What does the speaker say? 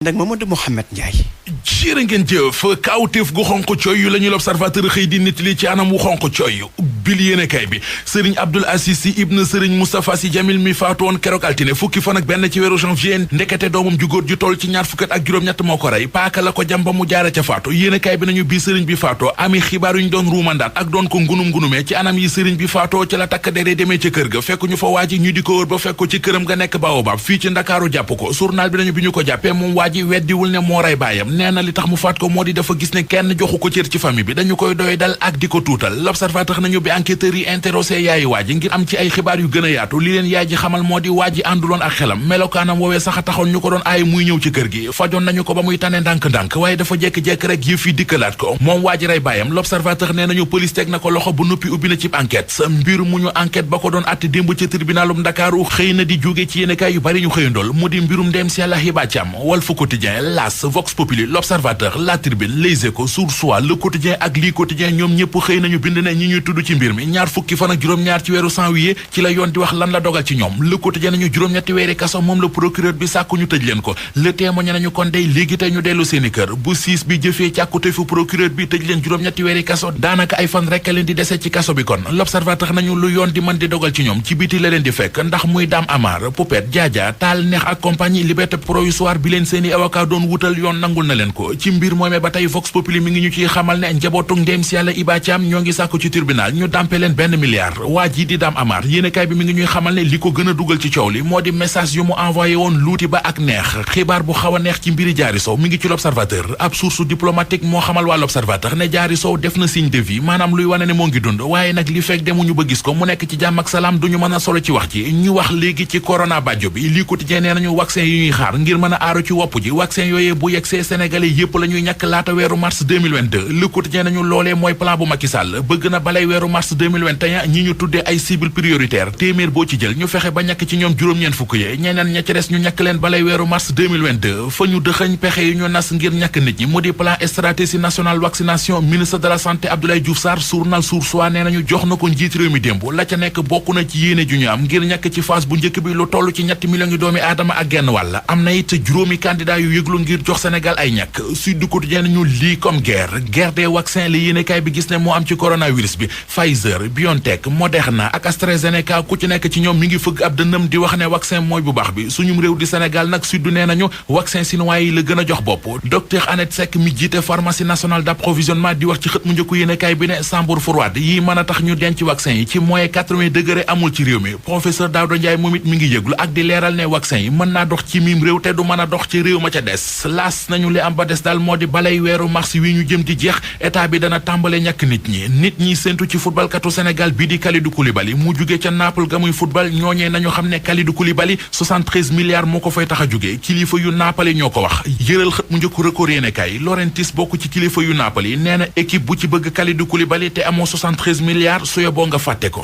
nag Mamadou Mouhamed Ndiaye. jërë ngeen jëf kawteef gu xonq cooy yu la ñuy l'observateur xëy di nit li ci anam wu xonq cooy bil yéenekaay bi sëriñ Abdoul Aziz Sy ibn sëriñ Moustapha Sy Jamil mi faatu woon keroog altine fukki fan ak benn ci weeru janvier ndekete doomam ju góor ju toll ci ñaar fukkat ak juróom-ñett moo ko rey paaka la ko jam ba mu jaare ca faatu yéenekaay bi nañu bii sëriñ bi faatoo ami xibaar yu ñu doon ruumandaat ak doon ko ngunum-ngunumee ci anam yi sëriñ bi faatoo ci la takk deree demee ca kër ga fekk ñu fa waaji ñu di ko wër ba fekk ko ci këram nga nekk Baobab fii ci Ndakaaru jàpp ko journal bi nañu bi ñu ko jàppee moom waaji weddiwul ne moo rey baayam nee na li tax mu faat ko moo di dafa gis ne kenn joxu ko cër ci famille bi dañu koy doy dal ak di ko tuutal l'observateur nañu bi enquêteurs yi interrogé yaayi waaji ngir am ci ay xibaar yu gën a yaatu li leen yaay ji xamal moo di waaji ànduloon ak xelam melokaanam woowee sax a taxoon ñu ko doon aay muy ñëw ci kër gi fajoon nañu ko ba muy tane ndànk-ndànk waaye dafa jekki-jekki rek yëf yi dikkalaat ko moom waaji rey baayam l'observateur nee nañu police teg na ko loxo bu noppi ubbi na ci enquête sa mbir mu ñu enquête ba ko doon atte démb ci tribunalum Ndakaaru xëy na di jóge ci yéenekaay yu bari ñu xëyandool mu di mbirum ndem si Yàlla Hiba Thiam Walf Quotidien L'As Vox Populi l'Observateur La Tribune Les Échos Source A Le Quotidien ak lii Quotidien ñoom ñëpp xëy nañu bind ne ñi ñuy tudd ci mbir mi ñaar fukki fan ak juróom-ñaar ci weeru janvier ci la yoon di wax lan la dogal ci ñoom Le Quotidien nañu juróom-ñetti weeri kaso moom la procureur bi sàkku ñu tëj leen ko Le Témoin nañu kon day léegi tey ñu dellu seeni kër bu siis bi jëfee càkkute fu procureur bi tëj leen juróom-ñetti weeri kaso daanaka ay fan rekk leen di dese ci kaso bi kon L'Observateur nañu lu yoon di mën di dogal ci ñoom ci biti la leen di fekk ndax muy Dame Amar Poupette Diadia Taal Neex ak compagnie liberté provisoire bi leen seeni avocat doon wutal yoon nangul na leen ko ci mbir moomee ba tey Vox Populi mi ngi ñu ciy xamal ne njabootug ndéem si Yàlla Hiba Thiam ñoo ngi sàkku ci tribunal ñu dàmpe leen $1 milliard waa ji di Dame Amar yéenekaay bi mi ngi ñuy xamal ne li ko gën a dugal ci coow li moo di message yu mu envoyé woon luuti ba ak neex xibaar bu xaw a neex ci mbiri Diary Sow mi ngi ci l'Observateur ab source diplomatique moo xamal waa l'Observateur ne Diary Sow def na signe de vie maanaam luy wane ne moo ngi dund waaye nag li fekk demuñu ba gis ko mu nekk ci jàmm ak salaam duñu mën a solo ci wax ji ñu wax léegi ci corona bàjjo bi lii quotidien nee nañu vaccin yi ñuy xaar ngir mën a aaru ci wopp ji vaccin yooyee bu yegsee sénégalais yépp la ñuy ñàkk laata weeru mars 2022 le quotidien nañu loolee mooy plan bu Macky Sall bëgg na balay weeru mars 2021 ñi ñu tuddee ay cible prioritaire téeméer boo ci jël ñu fexe ba ñàkk ci ñoom juróom-ñeent fukk yee ñeneen ña ca des ñu ñàkk leen balay weeru mars 2022 fa ñu dëxëñ pexe yi ñu nas ngir ñàkk nit ñi mu di plan stratégie nationale vaccination ministre de la santé Abdoulaye Diouf Sarr journal Source A nee nañu jox na ko njiit réew mi démb la ca nekk bokk na ci yéene ju ñu am ngir ñàkk ci phase bu njëkk bi lu toll ci 3 millions yi doomi aadama ak genn wàll am na it juróomi candidat yu yëglu ngir jox Sénégal ay ñàkk Sud Quotidien ñu lii comme guerre des vaccins li yéenekaay bi gis ne moo am ci coronavirus bi Pfizer BioNTech Moderna ak AstraZeneca ku ci nekk ci ñoom mi ngi fëgg ab dënnam di wax ne vaccin mooy bu baax bi suñum réew di Sénégal nag Sud nee nañu vaccin chinois yi la gën a jox bopp docteur Annette Seck mi jiite pharmacie nationale d'approvisionnement di wax ci xët mu njëkku yéenekaay bi ne chambre froide yi mën a tax ñu denc vaccin yi ci moins 80 degré amul ci réew mi professeur Daouda Ndiaye moom it mi ngi yëglu ak di leeral ne vaccin yi mën naa dox ci miim réew te du mën a dox ci réew ma ca des laas nañu li am ba des daal moo di balay weeru mars wi ñu jëm di jeex état bi dana tàmbale ñàkk nit ñi séntu ci football katu Sénégal bii di Kalidou Koulibaly mu jugee ca Naples ga muy football ñooñee nañu xam ne Kalidou Koulibaly 73 milliards moo ko fay tax a jugee kilifa yu Naples ñoo ko wax yëral xët mu njëkk record yéenekaay Laurentiis bokk ci kilifa yu Naples nee na équipe bu ci bëgg Kalidou Koulibaly te amoo 73 milliards su yoboo nga fàtte ko